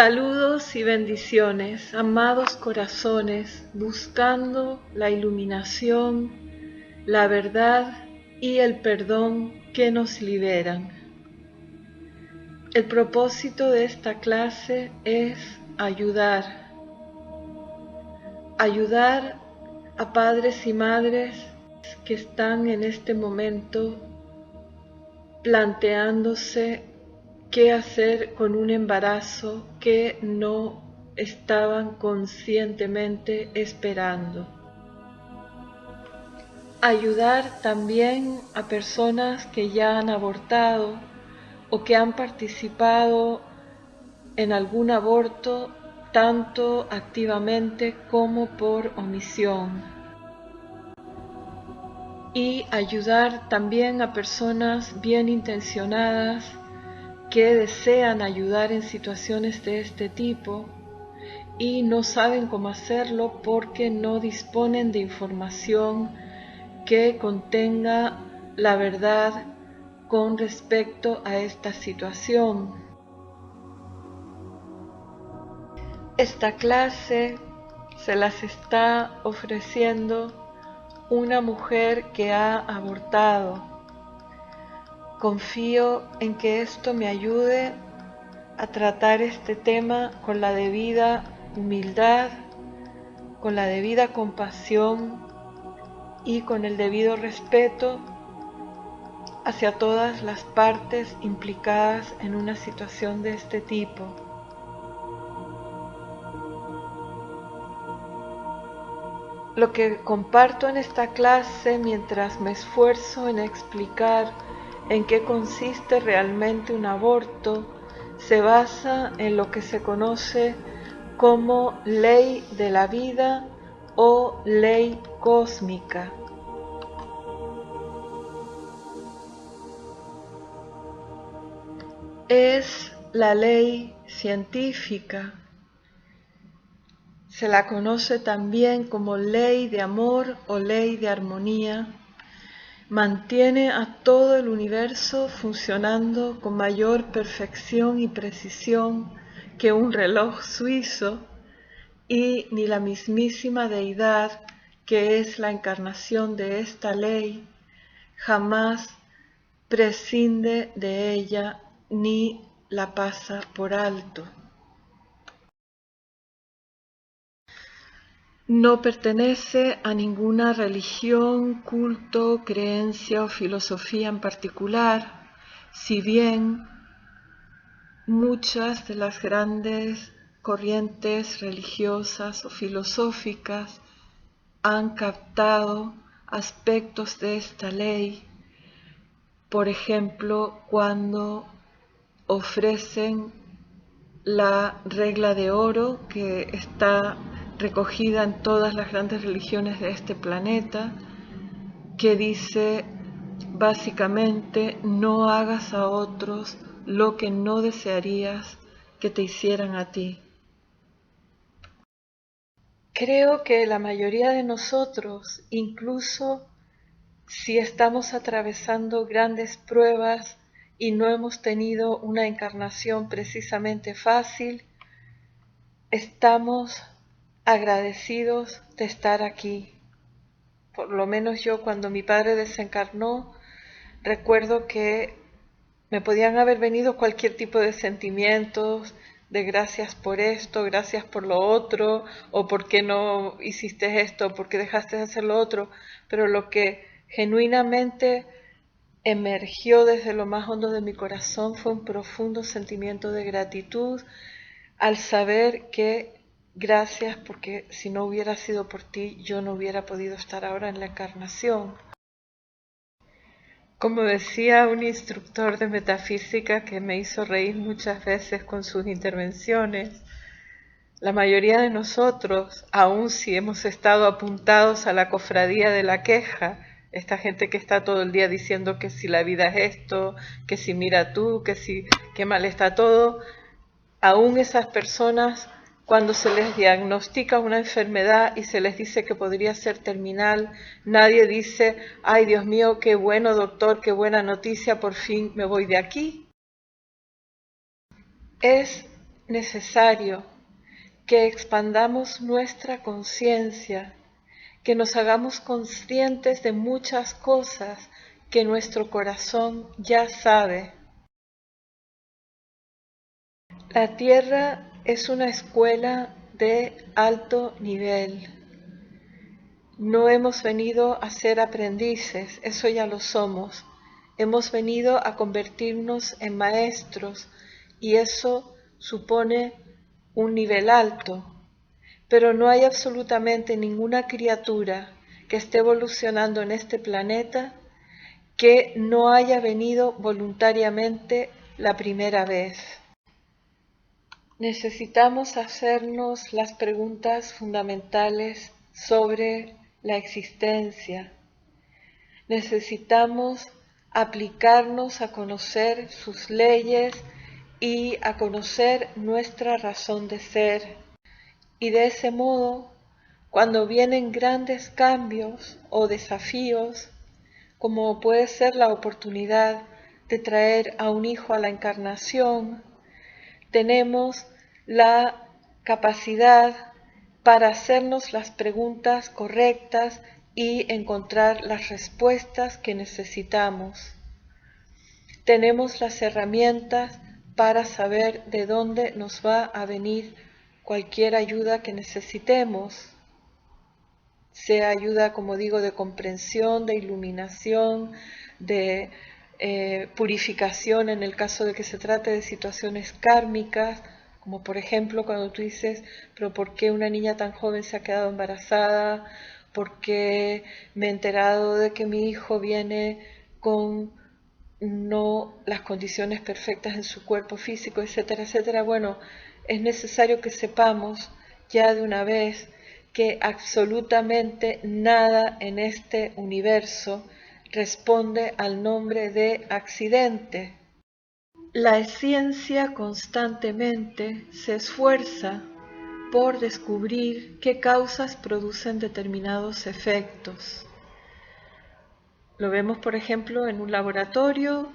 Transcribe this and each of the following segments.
Saludos y bendiciones, amados corazones, buscando la iluminación, la verdad y el perdón que nos liberan. El propósito de esta clase es ayudar a padres y madres que están en este momento planteándose qué hacer con un embarazo que no estaban conscientemente esperando. Ayudar también a personas que ya han abortado o que han participado en algún aborto tanto activamente como por omisión. Y ayudar también a personas bien intencionadas que desean ayudar en situaciones de este tipo y no saben cómo hacerlo porque no disponen de información que contenga la verdad con respecto a esta situación. Esta clase se las está ofreciendo una mujer que ha abortado. Confío en que esto me ayude a tratar este tema con la debida humildad, con la debida compasión y con el debido respeto hacia todas las partes implicadas en una situación de este tipo. Lo que comparto en esta clase mientras me esfuerzo en explicar en qué consiste realmente un aborto se basa en lo que se conoce como ley de la vida o ley cósmica. Es la ley científica. Se la conoce también como ley de amor o ley de armonía. Mantiene a todo el universo funcionando con mayor perfección y precisión que un reloj suizo, y ni la mismísima deidad, que es la encarnación de esta ley, jamás prescinde de ella ni la pasa por alto. No pertenece a ninguna religión, culto, creencia o filosofía en particular, si bien muchas de las grandes corrientes religiosas o filosóficas han captado aspectos de esta ley, por ejemplo, cuando ofrecen la regla de oro que está recogida en todas las grandes religiones de este planeta, que dice básicamente: no hagas a otros lo que no desearías que te hicieran a ti. Creo que la mayoría de nosotros, incluso si estamos atravesando grandes pruebas y no hemos tenido una encarnación precisamente fácil, estamos agradecidos de estar aquí. Por lo menos yo, cuando mi padre desencarnó, recuerdo que me podían haber venido cualquier tipo de sentimientos, de gracias por esto, gracias por lo otro, o por qué no hiciste esto, por qué dejaste de hacer lo otro, pero lo que genuinamente emergió desde lo más hondo de mi corazón fue un profundo sentimiento de gratitud al saber que gracias, porque si no hubiera sido por ti, yo no hubiera podido estar ahora en la encarnación. Como decía un instructor de metafísica que me hizo reír muchas veces con sus intervenciones, la mayoría de nosotros, aun si hemos estado apuntados a la cofradía de la queja, esta gente que está todo el día diciendo que si la vida es esto, que si mira tú, que si qué mal está todo, aún esas personas, cuando se les diagnostica una enfermedad y se les dice que podría ser terminal, nadie dice: ay, Dios mío, qué bueno doctor, qué buena noticia, por fin me voy de aquí. Es necesario que expandamos nuestra conciencia, que nos hagamos conscientes de muchas cosas que nuestro corazón ya sabe. La Tierra es una escuela de alto nivel. No hemos venido a ser aprendices, eso ya lo somos. Hemos venido a convertirnos en maestros y eso supone un nivel alto. Pero no hay absolutamente ninguna criatura que esté evolucionando en este planeta que no haya venido voluntariamente la primera vez. Necesitamos hacernos las preguntas fundamentales sobre la existencia. Necesitamos aplicarnos a conocer sus leyes y a conocer nuestra razón de ser. Y de ese modo, cuando vienen grandes cambios o desafíos, como puede ser la oportunidad de traer a un hijo a la encarnación, tenemos la capacidad para hacernos las preguntas correctas y encontrar las respuestas que necesitamos. Tenemos las herramientas para saber de dónde nos va a venir cualquier ayuda que necesitemos, sea ayuda, como digo, de comprensión, de iluminación, de purificación en el caso de que se trate de situaciones kármicas, como por ejemplo cuando tú dices, pero ¿por qué una niña tan joven se ha quedado embarazada? ¿Por qué me he enterado de que mi hijo viene con no las condiciones perfectas en su cuerpo físico, etcétera, etcétera? Bueno, es necesario que sepamos ya de una vez que absolutamente nada en este universo responde al nombre de accidente. La ciencia constantemente se esfuerza por descubrir qué causas producen determinados efectos. Lo vemos, por ejemplo, en un laboratorio,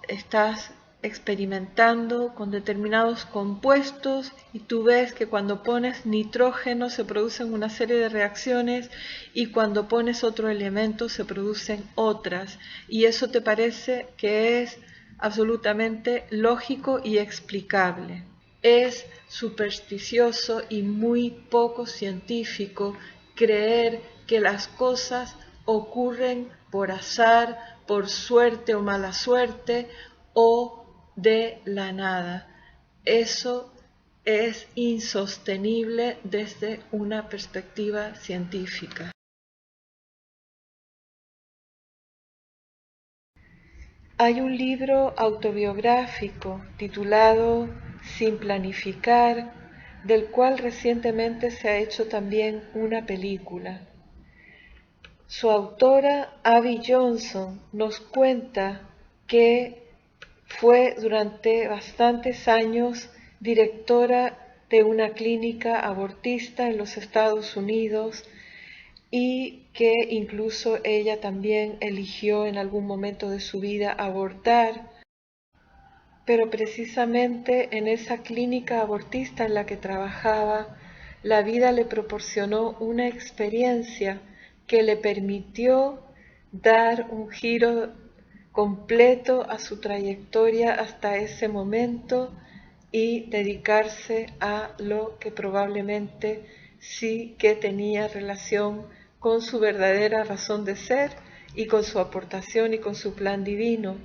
estás experimentando con determinados compuestos y tú ves que cuando pones nitrógeno se producen una serie de reacciones y cuando pones otro elemento se producen otras, y eso te parece que es absolutamente lógico y explicable. Es supersticioso y muy poco científico creer que las cosas ocurren por azar, por suerte o mala suerte, o de la nada. Eso es insostenible desde una perspectiva científica. Hay un libro autobiográfico titulado Sin planificar, del cual recientemente se ha hecho también una película. Su autora, Abby Johnson, nos cuenta que fue durante bastantes años directora de una clínica abortista en los Estados Unidos y que incluso ella también eligió en algún momento de su vida abortar, pero precisamente en esa clínica abortista en la que trabajaba, la vida le proporcionó una experiencia que le permitió dar un giro completo a su trayectoria hasta ese momento y dedicarse a lo que probablemente sí que tenía relación con su verdadera razón de ser y con su aportación y con su plan divino.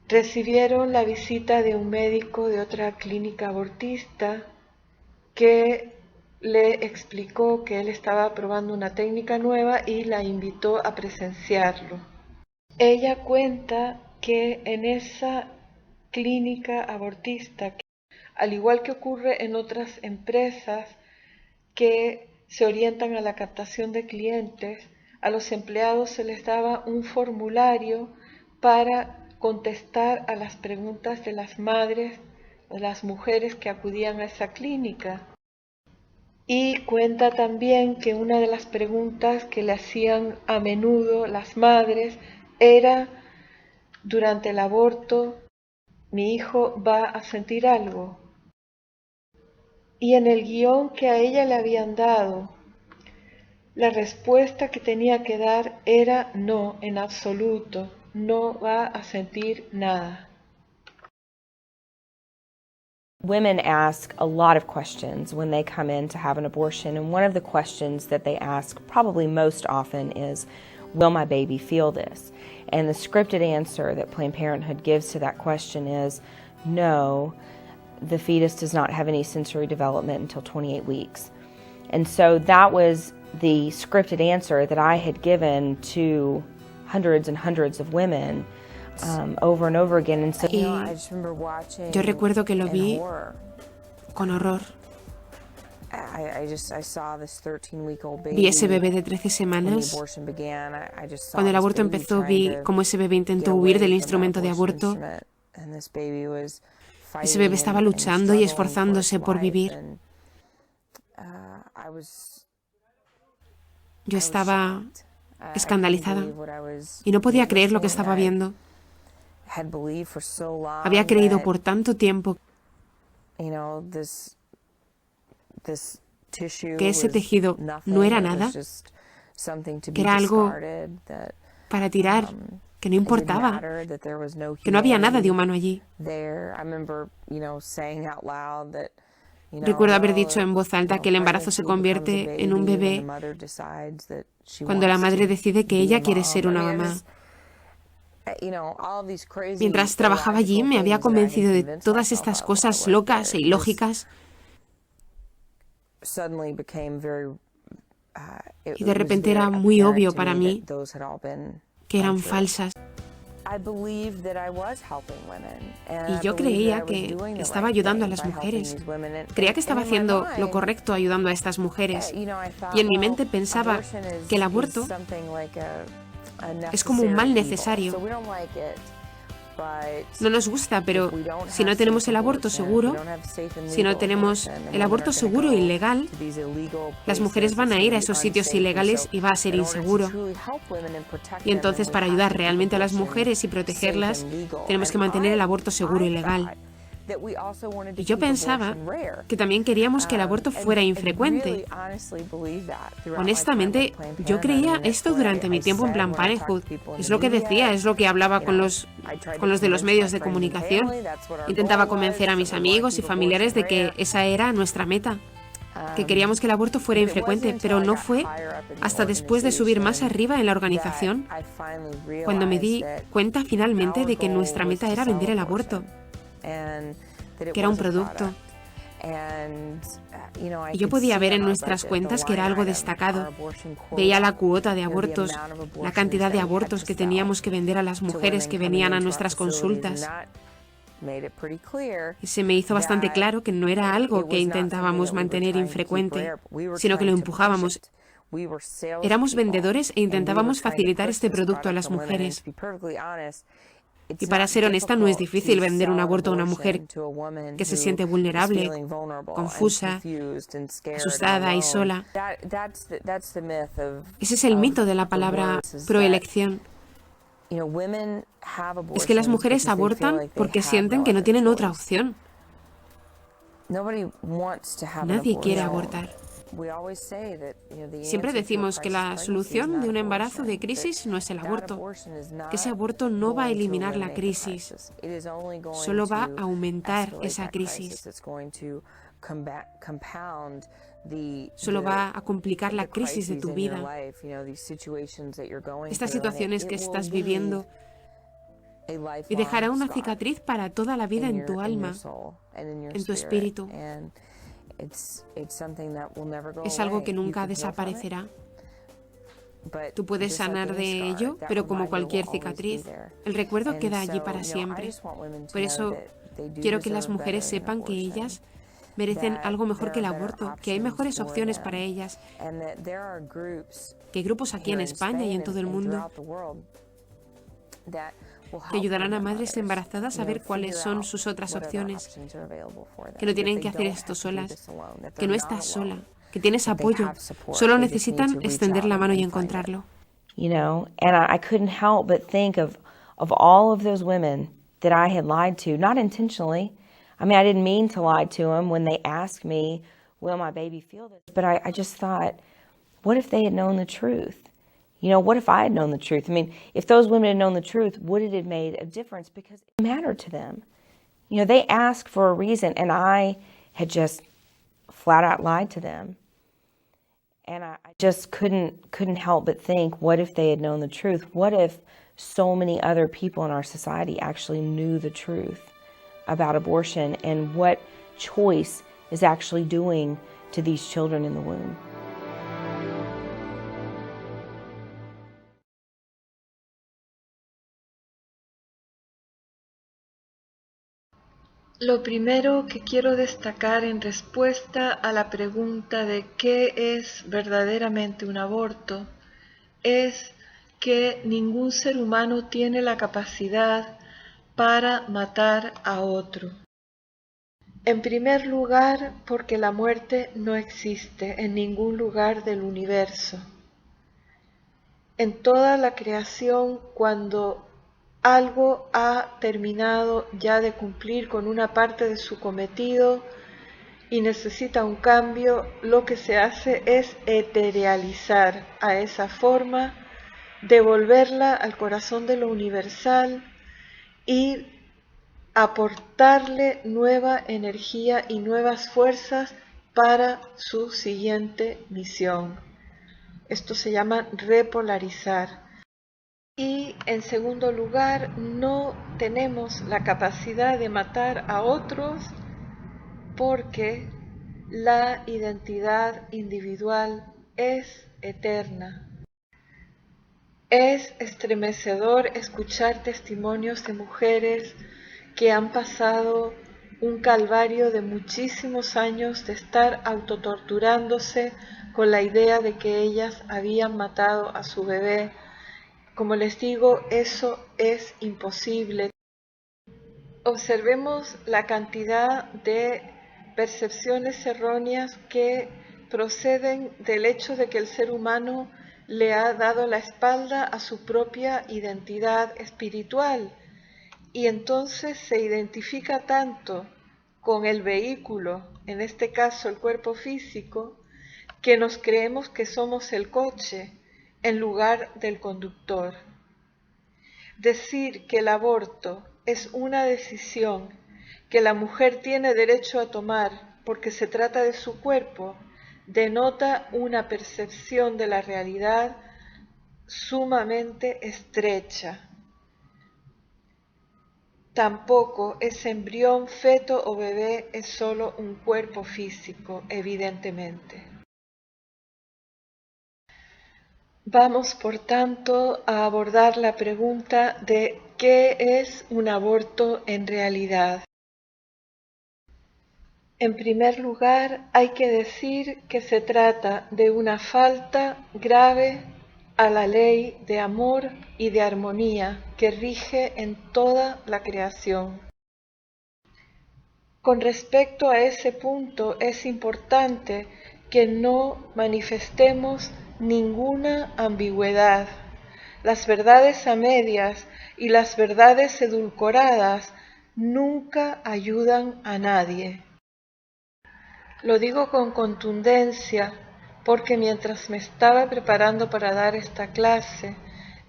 Recibieron la visita de un médico de otra clínica abortista que le explicó que él estaba probando una técnica nueva y la invitó a presenciarlo. Ella cuenta que en esa clínica abortista, al igual que ocurre en otras empresas que se orientan a la captación de clientes, a los empleados se les daba un formulario para contestar a las preguntas de las madres, de las mujeres que acudían a esa clínica. Y cuenta también que una de las preguntas que le hacían a menudo las madres era: durante el aborto, ¿mi hijo va a sentir algo? Y en el guión que a ella le habían dado, la respuesta que tenía que dar era no, en absoluto, no va a sentir nada. Women ask a lot of questions when they come in to have an abortion, and one of the questions that they ask probably most often is, will my baby feel this? And the scripted answer that Planned Parenthood gives to that question is, no, the fetus does not have any sensory development until 28 weeks. And so that was the scripted answer that I had given to hundreds and hundreds of women over and over again. And so, I just remember watching. Yo recuerdo que lo vi con horror. I saw this 13-week-old baby. Vi ese bebé de 13 semanas. Cuando el aborto empezó, vi cómo ese bebé intentó huir del instrumento de aborto. Ese bebé estaba luchando y esforzándose por vivir. Yo estaba escandalizada y no podía creer lo que estaba viendo. Había creído por tanto tiempo que ese tejido no era nada, que era algo para tirar, que no importaba, que no había nada de humano allí. Recuerdo haber dicho en voz alta que el embarazo se convierte en un bebé cuando la madre decide que ella quiere ser una mamá. Mientras trabajaba allí me había convencido de todas estas cosas locas e ilógicas y de repente era muy obvio para mí que eran falsas. Y yo creía que estaba ayudando a las mujeres. Creía que estaba haciendo lo correcto ayudando a estas mujeres. Y en mi mente pensaba que el aborto es como un mal necesario. No nos gusta, pero si no tenemos el aborto seguro, si no tenemos el aborto seguro y legal, las mujeres van a ir a esos sitios ilegales y va a ser inseguro. Y entonces, para ayudar realmente a las mujeres y protegerlas, tenemos que mantener el aborto seguro y legal. Y yo pensaba que también queríamos que el aborto fuera infrecuente. Honestamente, yo creía esto durante mi tiempo en Planned Parenthood. Es lo que decía, es lo que hablaba con los de los medios de comunicación. Intentaba convencer a mis amigos y familiares de que esa era nuestra meta, que queríamos que el aborto fuera infrecuente, pero no fue hasta después de subir más arriba en la organización cuando me di cuenta finalmente de que nuestra meta era vender el aborto, que era un producto. Y yo podía ver en nuestras cuentas que era algo destacado. Veía la cuota de abortos, la cantidad de abortos que teníamos que vender a las mujeres que venían a nuestras consultas. Y se me hizo bastante claro que no era algo que intentábamos mantener infrecuente, sino que lo empujábamos. Éramos vendedores e intentábamos facilitar este producto a las mujeres. Y para ser honesta, no es difícil vender un aborto a una mujer que se siente vulnerable, confusa, asustada y sola. Ese es el mito de la palabra proelección. Es que las mujeres abortan porque sienten que no tienen otra opción. Nadie quiere abortar. Siempre decimos que la solución de un embarazo de crisis no es el aborto, que ese aborto no va a eliminar la crisis, solo va a aumentar esa crisis, solo va a complicar la crisis de tu vida. Estas situaciones que estás viviendo y dejará una cicatriz para toda la vida en tu alma, en tu espíritu. Es algo que nunca desaparecerá. Tú puedes sanar de ello, pero como cualquier cicatriz, el recuerdo queda allí para siempre. Por eso quiero que las mujeres sepan que ellas merecen algo mejor que el aborto, que hay mejores opciones para ellas, que hay grupos aquí en España y en todo el mundo que ayudarán a madres embarazadas a ver cuáles son sus otras opciones, que no tienen que hacer esto solas, que no estás sola, que tienes apoyo, solo necesitan extender la mano y encontrarlo. You know, and I couldn't help but think of all of those women that I had lied to, not intentionally. I mean, I didn't mean to lie to them when they asked me, will my baby feel this? But I just thought, what if they had known the truth? You know, what if I had known the truth? I mean, if those women had known the truth, would it have made a difference? Because it mattered to them. You know, they asked for a reason, and I had just flat out lied to them. And I just couldn't help but think, what if they had known the truth? What if so many other people in our society actually knew the truth about abortion and what choice is actually doing to these children in the womb? Lo primero que quiero destacar en respuesta a la pregunta de qué es verdaderamente un aborto es que ningún ser humano tiene la capacidad para matar a otro. En primer lugar, porque la muerte no existe en ningún lugar del universo. En toda la creación, cuando algo ha terminado ya de cumplir con una parte de su cometido y necesita un cambio, lo que se hace es eterealizar a esa forma, devolverla al corazón de lo universal y aportarle nueva energía y nuevas fuerzas para su siguiente misión. Esto se llama repolarizar. Y en segundo lugar, no tenemos la capacidad de matar a otros porque la identidad individual es eterna. Es estremecedor escuchar testimonios de mujeres que han pasado un calvario de muchísimos años de estar autotorturándose con la idea de que ellas habían matado a su bebé. Como les digo, eso es imposible. Observemos la cantidad de percepciones erróneas que proceden del hecho de que el ser humano le ha dado la espalda a su propia identidad espiritual y entonces se identifica tanto con el vehículo, en este caso el cuerpo físico, que nos creemos que somos el coche en lugar del conductor. Decir que el aborto es una decisión que la mujer tiene derecho a tomar porque se trata de su cuerpo, denota una percepción de la realidad sumamente estrecha. Tampoco ese embrión, feto o bebé es solo un cuerpo físico, evidentemente. Vamos, por tanto, a abordar la pregunta de ¿qué es un aborto en realidad? En primer lugar, hay que decir que se trata de una falta grave a la ley de amor y de armonía que rige en toda la creación. Con respecto a ese punto, es importante que no manifestemos ninguna ambigüedad. Las verdades a medias y las verdades edulcoradas nunca ayudan a nadie. Lo digo con contundencia porque mientras me estaba preparando para dar esta clase,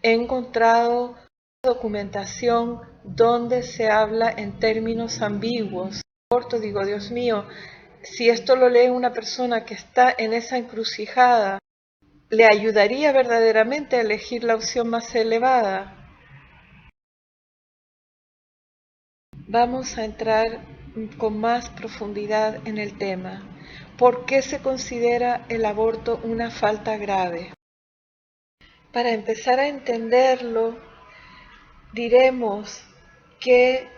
he encontrado documentación donde se habla en términos ambiguos. Digo, Dios mío, si esto lo lee una persona que está en esa encrucijada, ¿le ayudaría verdaderamente a elegir la opción más elevada? Vamos a entrar con más profundidad en el tema. ¿Por qué se considera el aborto una falta grave? Para empezar a entenderlo, diremos que,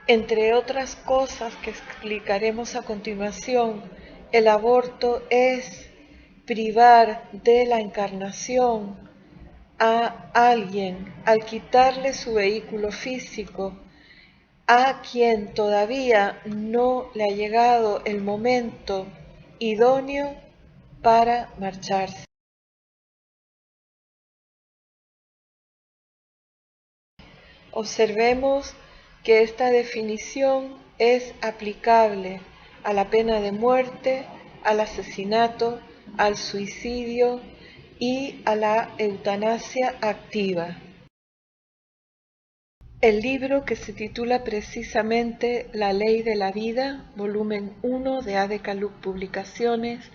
entre otras cosas que explicaremos a continuación, el aborto es privar de la encarnación a alguien al quitarle su vehículo físico, a quien todavía no le ha llegado el momento idóneo para marcharse. Observemos que esta definición es aplicable a la pena de muerte, al asesinato, al suicidio y a la eutanasia activa. El libro, que se titula precisamente La Ley de la Vida, volumen 1 de Ade Caluc Publicaciones,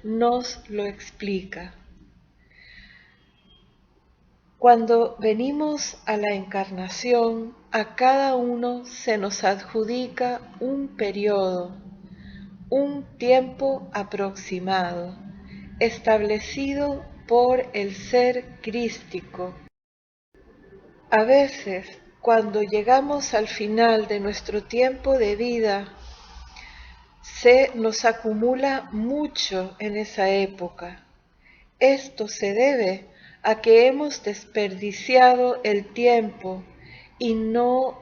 nos lo explica. Cuando venimos a la encarnación, a cada uno se nos adjudica un periodo, un tiempo aproximado, establecido por el ser crístico. A veces, cuando llegamos al final de nuestro tiempo de vida, se nos acumula mucho en esa época. Esto se debe a que hemos desperdiciado el tiempo y no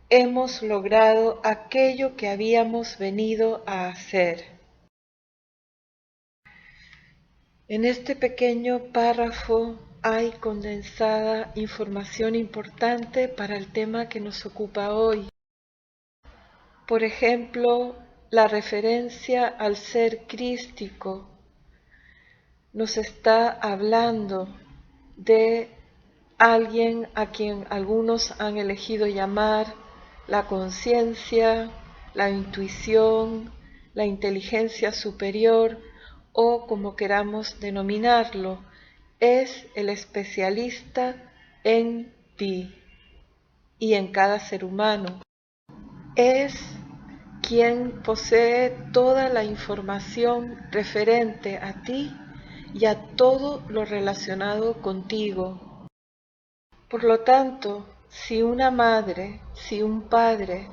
hemos logrado aquello que habíamos venido a hacer. En este pequeño párrafo hay condensada información importante para el tema que nos ocupa hoy. Por ejemplo, la referencia al ser crístico nos está hablando de alguien a quien algunos han elegido llamar la conciencia, la intuición, la inteligencia superior o como queramos denominarlo, es el especialista en ti y en cada ser humano. Es quien posee toda la información referente a ti y a todo lo relacionado contigo. Por lo tanto, si una madre, si un padre,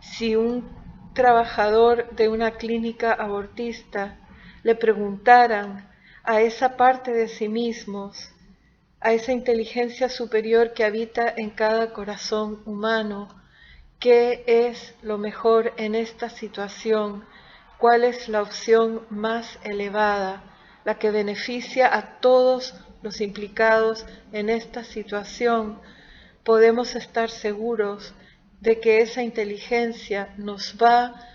si un trabajador de una clínica abortista le preguntaran a esa parte de sí mismos, a esa inteligencia superior que habita en cada corazón humano, ¿qué es lo mejor en esta situación? ¿Cuál es la opción más elevada, la que beneficia a todos los implicados en esta situación? Podemos estar seguros de que esa inteligencia nos va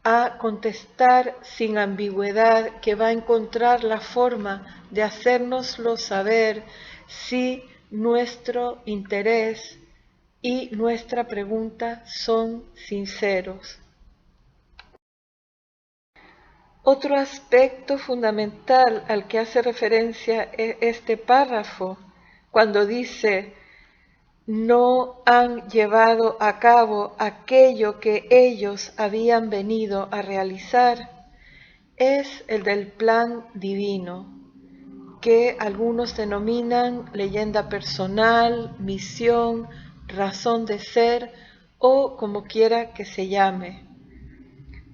a contestar sin ambigüedad, que va a encontrar la forma de hacérnoslo saber si nuestro interés y nuestra pregunta son sinceros. Otro aspecto fundamental al que hace referencia este párrafo, cuando dice no han llevado a cabo aquello que ellos habían venido a realizar, es el del plan divino, que algunos denominan leyenda personal, misión, razón de ser o como quiera que se llame.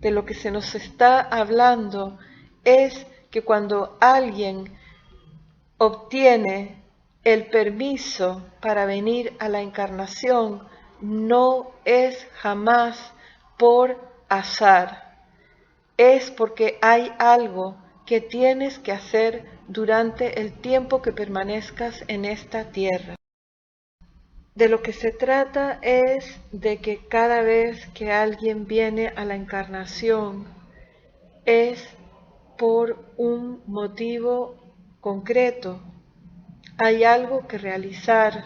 De lo que se nos está hablando es que cuando alguien obtiene el permiso para venir a la encarnación, no es jamás por azar, es porque hay algo que tienes que hacer durante el tiempo que permanezcas en esta tierra. De lo que se trata es de que cada vez que alguien viene a la encarnación es por un motivo concreto. Hay algo que realizar.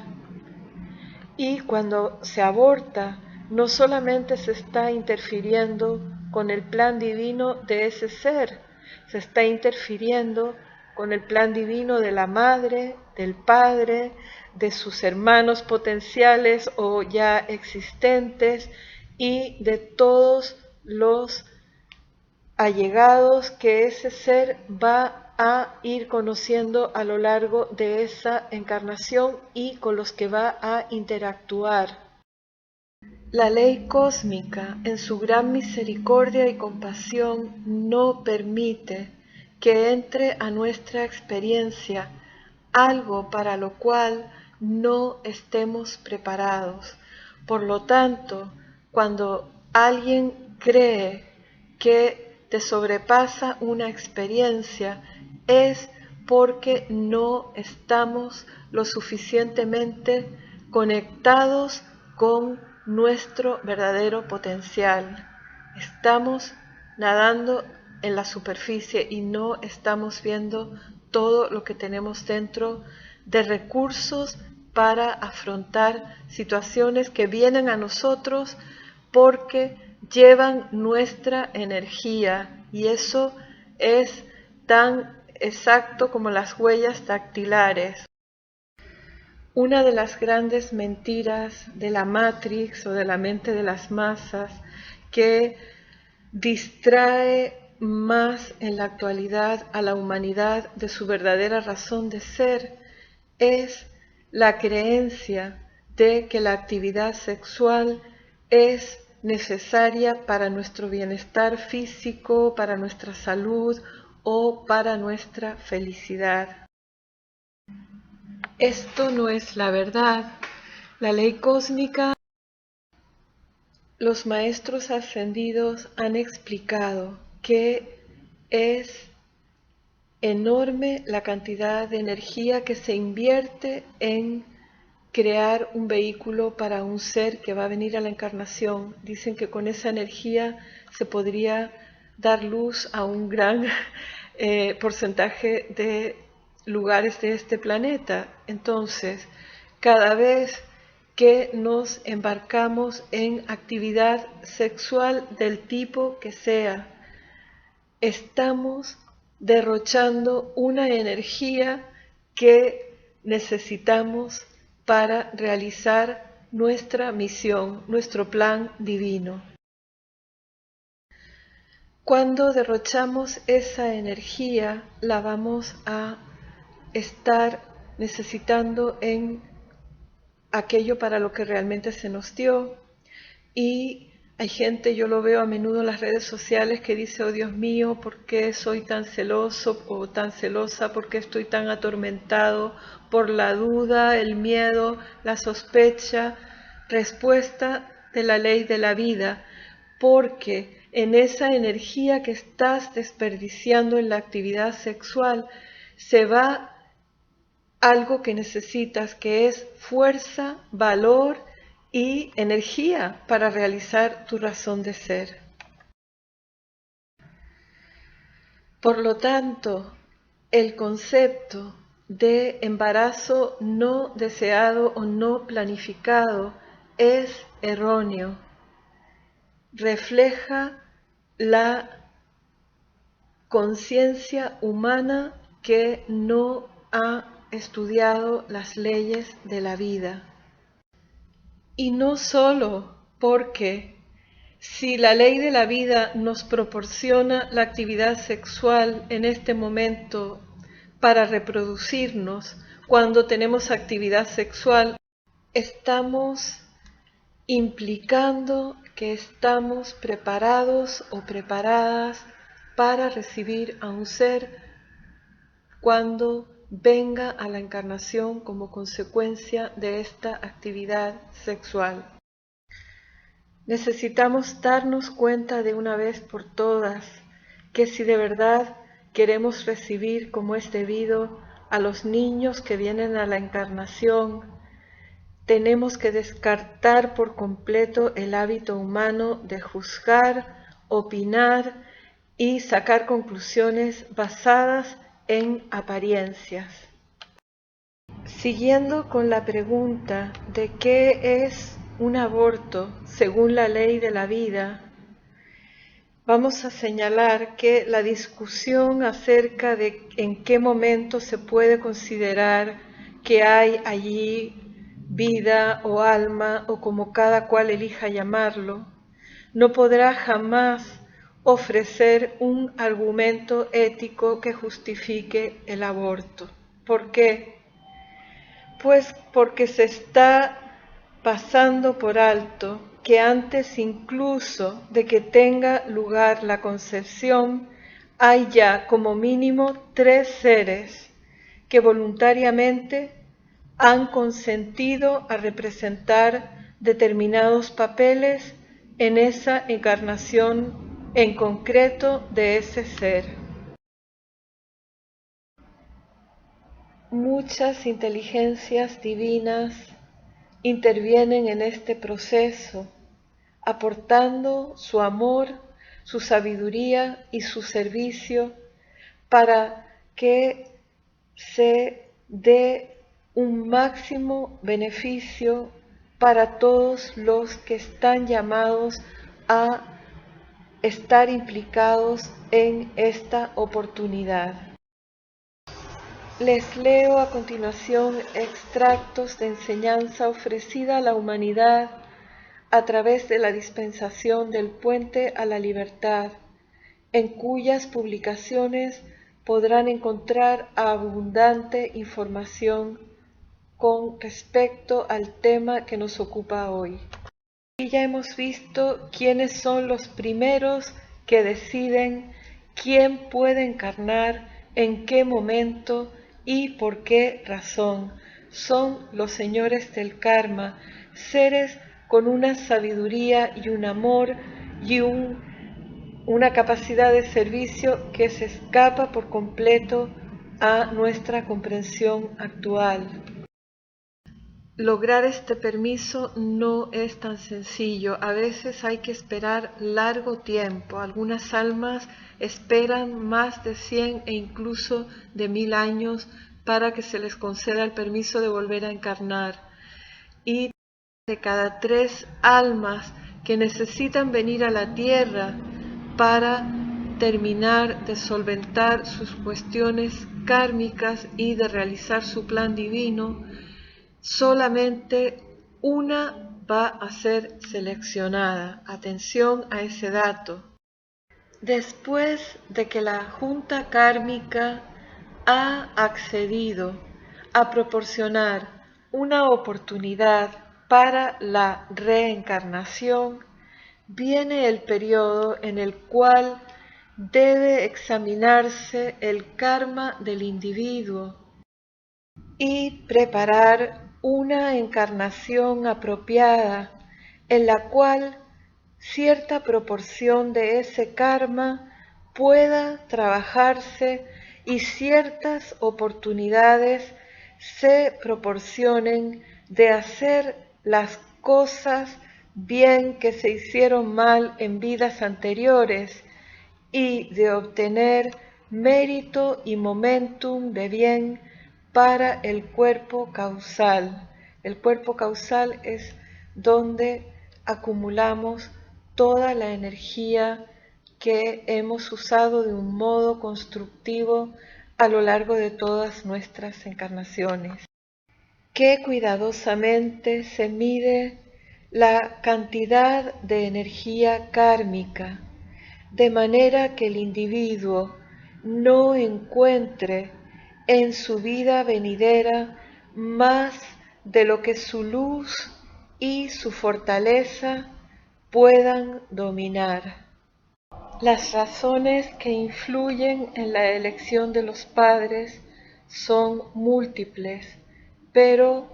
Y cuando se aborta, no solamente se está interfiriendo con el plan divino de ese ser, se está interfiriendo con el plan divino de la madre, del padre, de sus hermanos potenciales o ya existentes y de todos los allegados que ese ser va a ir conociendo a lo largo de esa encarnación y con los que va a interactuar. La ley cósmica, en su gran misericordia y compasión, no permite que entre a nuestra experiencia algo para lo cual no estemos preparados. Por lo tanto, cuando alguien cree que te sobrepasa una experiencia, es porque no estamos lo suficientemente conectados con nuestro verdadero potencial. Estamos nadando en la superficie y no estamos viendo todo lo que tenemos dentro de recursos para afrontar situaciones que vienen a nosotros porque llevan nuestra energía, y eso es tan exacto como las huellas dactilares. Una de las grandes mentiras de la Matrix o de la mente de las masas que distrae más en la actualidad a la humanidad de su verdadera razón de ser es la creencia de que la actividad sexual es necesaria para nuestro bienestar físico, para nuestra salud o para nuestra felicidad. Esto no es la verdad. La ley cósmica, los maestros ascendidos han explicado que es enorme la cantidad de energía que se invierte en crear un vehículo para un ser que va a venir a la encarnación. Dicen que con esa energía se podría dar luz a un gran porcentaje de lugares de este planeta. Entonces, cada vez que nos embarcamos en actividad sexual del tipo que sea, estamos derrochando una energía que necesitamos para realizar nuestra misión, nuestro plan divino. Cuando derrochamos esa energía, la vamos a estar necesitando en aquello para lo que realmente se nos dio. Y hay gente, yo lo veo a menudo en las redes sociales, que dice: oh Dios mío, ¿por qué soy tan celoso o tan celosa? ¿Por qué estoy tan atormentado por la duda, el miedo, la sospecha? Respuesta de la ley de la vida, porque en esa energía que estás desperdiciando en la actividad sexual se va algo que necesitas, que es fuerza, valor y energía para realizar tu razón de ser. Por lo tanto, el concepto de embarazo no deseado o no planificado es erróneo. Refleja la conciencia humana que no ha estudiado las leyes de la vida. Y no solo porque si la ley de la vida nos proporciona la actividad sexual en este momento para reproducirnos, cuando tenemos actividad sexual, estamos implicando que estamos preparados o preparadas para recibir a un ser cuando venga a la encarnación como consecuencia de esta actividad sexual. Necesitamos darnos cuenta de una vez por todas que si de verdad queremos recibir como es debido a los niños que vienen a la encarnación, tenemos que descartar por completo el hábito humano de juzgar, opinar y sacar conclusiones basadas en apariencias. Siguiendo con la pregunta de qué es un aborto según la ley de la vida, vamos a señalar que la discusión acerca de en qué momento se puede considerar que hay allí vida o alma, o como cada cual elija llamarlo, no podrá jamás ofrecer un argumento ético que justifique el aborto. ¿Por qué? Pues porque se está pasando por alto que antes incluso de que tenga lugar la concepción, hay ya como mínimo 3 seres que voluntariamente han consentido a representar determinados papeles en esa encarnación en concreto de ese ser. Muchas inteligencias divinas intervienen en este proceso, aportando su amor, su sabiduría y su servicio para que se dé un máximo beneficio para todos los que están llamados a estar implicados en esta oportunidad. Les leo a continuación extractos de enseñanza ofrecida a la humanidad a través de la dispensación del Puente a la Libertad, en cuyas publicaciones podrán encontrar abundante información con respecto al tema que nos ocupa hoy. Y ya hemos visto quiénes son los primeros que deciden quién puede encarnar, en qué momento y por qué razón. Son los señores del karma, seres con una sabiduría y un amor y una capacidad de servicio que se escapa por completo a nuestra comprensión actual. Lograr este permiso no es tan sencillo, a veces hay que esperar largo tiempo, algunas almas esperan más de 100 e incluso de 1000 años para que se les conceda el permiso de volver a encarnar. Y de cada 3 almas que necesitan venir a la tierra para terminar de solventar sus cuestiones kármicas y de realizar su plan divino, solamente una va a ser seleccionada. Atención a ese dato. Después de que la Junta Kármica ha accedido a proporcionar una oportunidad para la reencarnación, viene el periodo en el cual debe examinarse el karma del individuo y preparar una encarnación apropiada en la cual cierta proporción de ese karma pueda trabajarse y ciertas oportunidades se proporcionen de hacer las cosas bien que se hicieron mal en vidas anteriores y de obtener mérito y momentum de bien para el cuerpo causal. El cuerpo causal es donde acumulamos toda la energía que hemos usado de un modo constructivo a lo largo de todas nuestras encarnaciones. Qué cuidadosamente se mide la cantidad de energía kármica, de manera que el individuo no encuentre en su vida venidera más de lo que su luz y su fortaleza puedan dominar. Las razones que influyen en la elección de los padres son múltiples, pero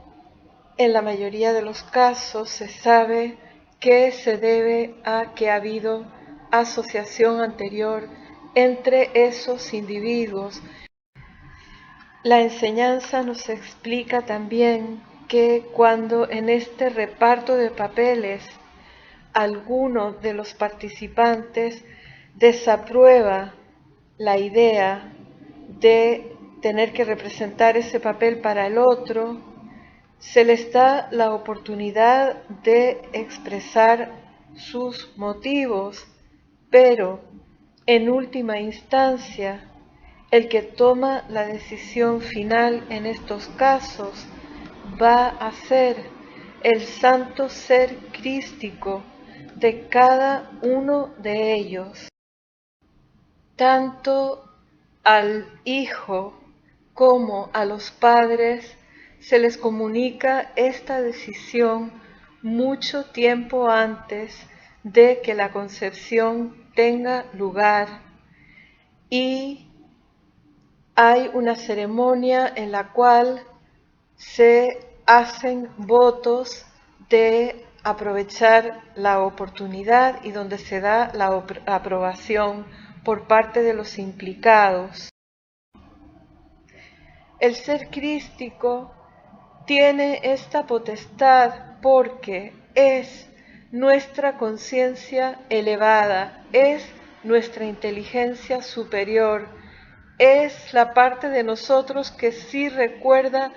en la mayoría de los casos se sabe que se debe a que ha habido asociación anterior entre esos individuos. La enseñanza nos explica también que cuando en este reparto de papeles alguno de los participantes desaprueba la idea de tener que representar ese papel para el otro, se les da la oportunidad de expresar sus motivos, pero en última instancia, el que toma la decisión final en estos casos va a ser el santo ser crístico de cada uno de ellos. Tanto al hijo como a los padres se les comunica esta decisión mucho tiempo antes de que la concepción tenga lugar y hay una ceremonia en la cual se hacen votos de aprovechar la oportunidad y donde se da la aprobación por parte de los implicados. El ser crístico tiene esta potestad porque es nuestra conciencia elevada, es nuestra inteligencia superior, es la parte de nosotros que sí recuerda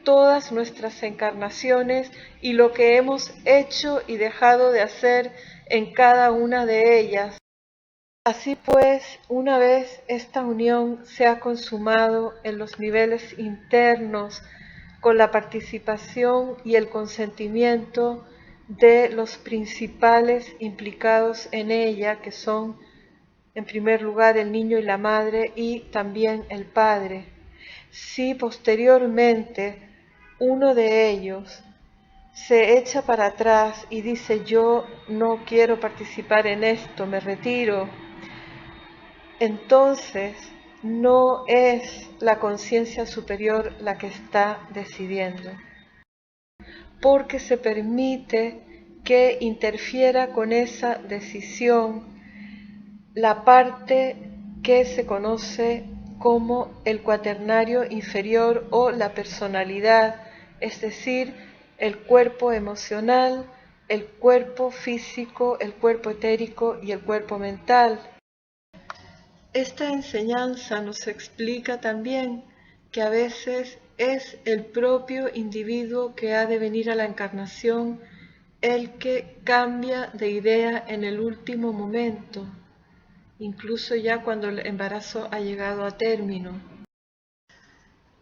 todas nuestras encarnaciones y lo que hemos hecho y dejado de hacer en cada una de ellas. Así pues, una vez esta unión se ha consumado en los niveles internos, con la participación y el consentimiento de los principales implicados en ella, que son, en primer lugar, el niño y la madre, y también el padre. Si posteriormente uno de ellos se echa para atrás y dice: yo no quiero participar en esto, me retiro, entonces no es la conciencia superior la que está decidiendo, porque se permite que interfiera con esa decisión la parte que se conoce como el cuaternario inferior o la personalidad, es decir, el cuerpo emocional, el cuerpo físico, el cuerpo etérico y el cuerpo mental. Esta enseñanza nos explica también que a veces es el propio individuo que ha de venir a la encarnación el que cambia de idea en el último momento, incluso ya cuando el embarazo ha llegado a término.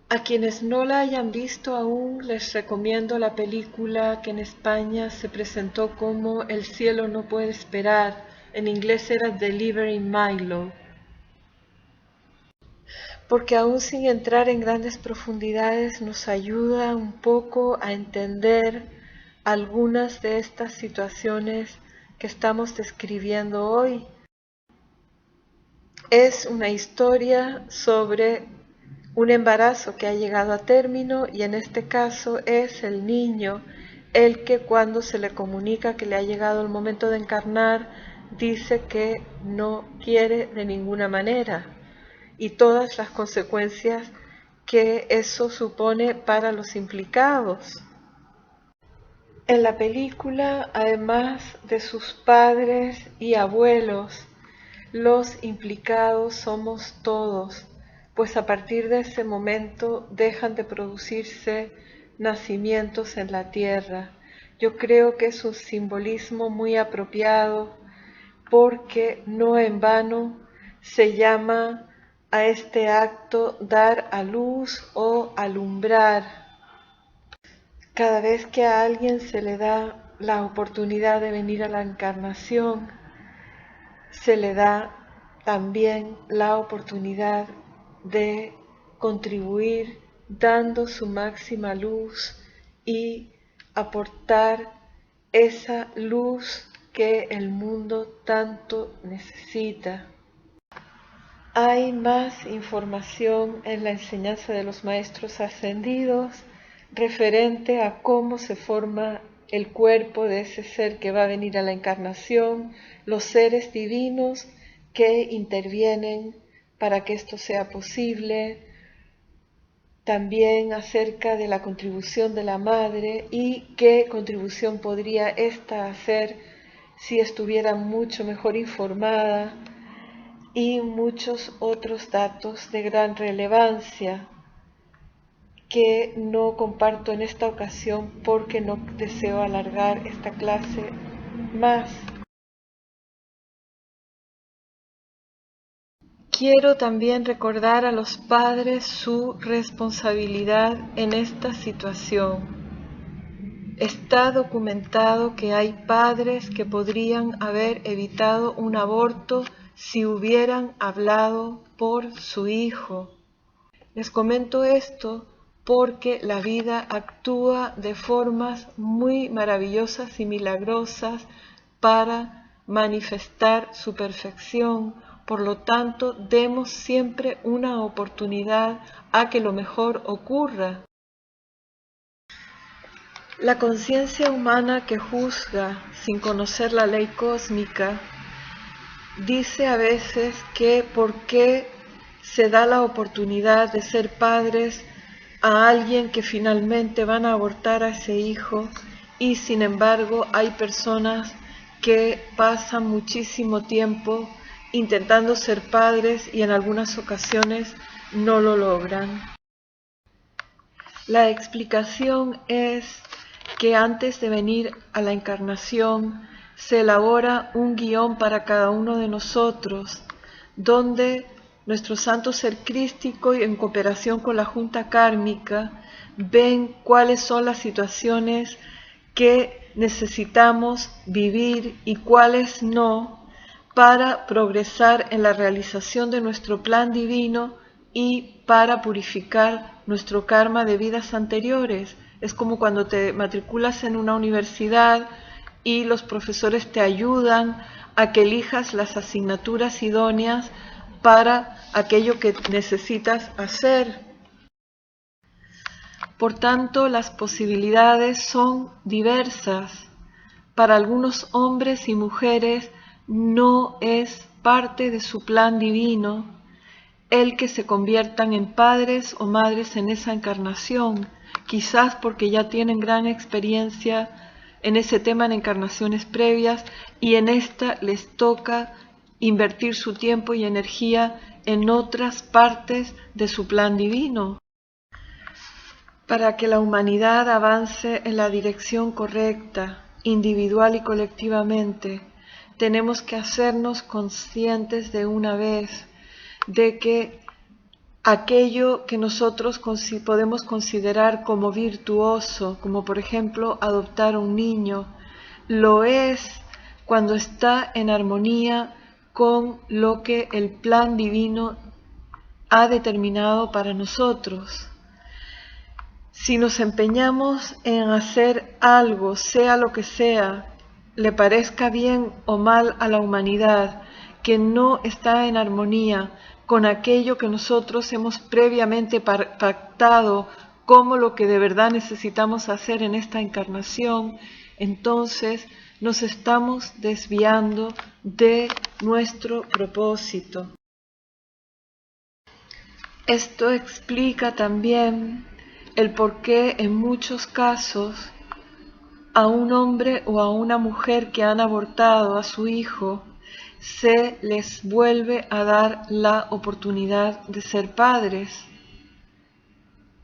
A quienes no la hayan visto aún, les recomiendo la película que en España se presentó como El cielo no puede esperar. En inglés era Delivering Milo. Porque aún sin entrar en grandes profundidades nos ayuda un poco a entender algunas de estas situaciones que estamos describiendo hoy. Es una historia sobre un embarazo que ha llegado a término y en este caso es el niño el que cuando se le comunica que le ha llegado el momento de encarnar dice que no quiere de ninguna manera, y todas las consecuencias que eso supone para los implicados. En la película, además de sus padres y abuelos, los implicados somos todos, pues a partir de ese momento dejan de producirse nacimientos en la tierra. Yo creo que es un simbolismo muy apropiado, porque no en vano se llama a este acto dar a luz o alumbrar. Cada vez que a alguien se le da la oportunidad de venir a la encarnación, se le da también la oportunidad de contribuir dando su máxima luz y aportar esa luz que el mundo tanto necesita. Hay más información en la enseñanza de los maestros ascendidos referente a cómo se forma el cuerpo de ese ser que va a venir a la encarnación, los seres divinos que intervienen para que esto sea posible, también acerca de la contribución de la madre y qué contribución podría ésta hacer si estuviera mucho mejor informada, y muchos otros datos de gran relevancia que no comparto en esta ocasión porque no deseo alargar esta clase más. Quiero también recordar a los padres su responsabilidad en esta situación. Está documentado que hay padres que podrían haber evitado un aborto si hubieran hablado por su hijo. Les comento esto porque la vida actúa de formas muy maravillosas y milagrosas para manifestar su perfección. Por lo tanto, demos siempre una oportunidad a que lo mejor ocurra. La conciencia humana que juzga sin conocer la ley cósmica dice a veces que por qué se da la oportunidad de ser padres a alguien que finalmente van a abortar a ese hijo, y sin embargo hay personas que pasan muchísimo tiempo intentando ser padres y en algunas ocasiones no lo logran. La explicación es que antes de venir a la encarnación se elabora un guión para cada uno de nosotros, donde nuestro santo ser crístico y en cooperación con la junta kármica ven cuáles son las situaciones que necesitamos vivir y cuáles no, para progresar en la realización de nuestro plan divino y para purificar nuestro karma de vidas anteriores. Es como cuando te matriculas en una universidad y los profesores te ayudan a que elijas las asignaturas idóneas para aquello que necesitas hacer. Por tanto, las posibilidades son diversas. Para algunos hombres y mujeres no es parte de su plan divino el que se conviertan en padres o madres en esa encarnación, quizás porque ya tienen gran experiencia en ese tema en encarnaciones previas y en esta les toca invertir su tiempo y energía en otras partes de su plan divino. Para que la humanidad avance en la dirección correcta, individual y colectivamente, tenemos que hacernos conscientes de una vez de que aquello que nosotros podemos considerar como virtuoso, como por ejemplo adoptar un niño, lo es cuando está en armonía con lo que el plan divino ha determinado para nosotros. Si nos empeñamos en hacer algo, sea lo que sea, le parezca bien o mal a la humanidad, que no está en armonía con aquello que nosotros hemos previamente pactado como lo que de verdad necesitamos hacer en esta encarnación, entonces nos estamos desviando de nuestro propósito. Esto explica también el por qué en muchos casos a un hombre o a una mujer que han abortado a su hijo se les vuelve a dar la oportunidad de ser padres,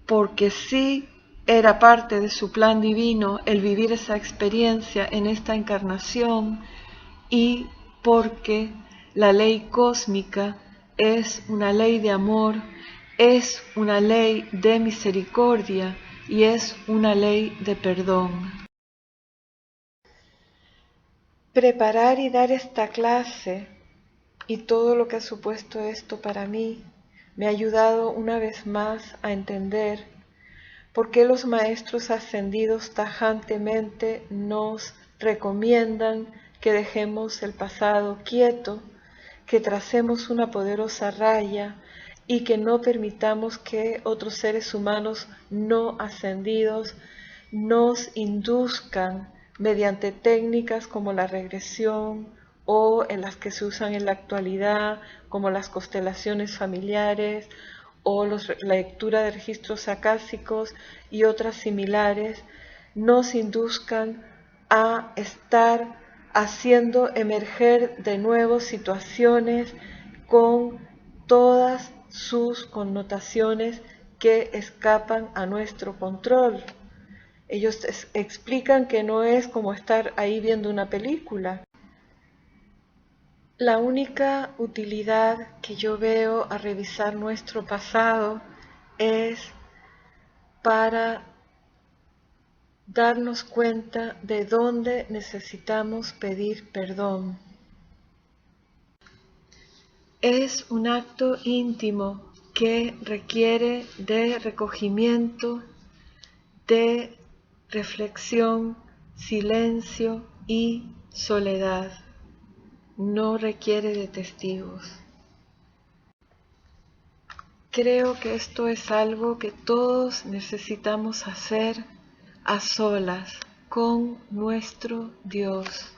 porque sí era parte de su plan divino el vivir esa experiencia en esta encarnación y porque la ley cósmica es una ley de amor, es una ley de misericordia y es una ley de perdón. Preparar y dar esta clase y todo lo que ha supuesto esto para mí me ha ayudado una vez más a entender por qué los maestros ascendidos tajantemente nos recomiendan que dejemos el pasado quieto, que tracemos una poderosa raya y que no permitamos que otros seres humanos no ascendidos nos induzcan mediante técnicas como la regresión o en las que se usan en la actualidad, como las constelaciones familiares o la lectura de registros acásicos y otras similares, nos induzcan a estar haciendo emerger de nuevo situaciones con todas sus connotaciones que escapan a nuestro control. Ellos explican que no es como estar ahí viendo una película. La única utilidad que yo veo a revisar nuestro pasado es para darnos cuenta de dónde necesitamos pedir perdón. Es un acto íntimo que requiere de recogimiento, de reflexión, silencio y soledad. No requiere de testigos. Creo que esto es algo que todos necesitamos hacer a solas con nuestro Dios.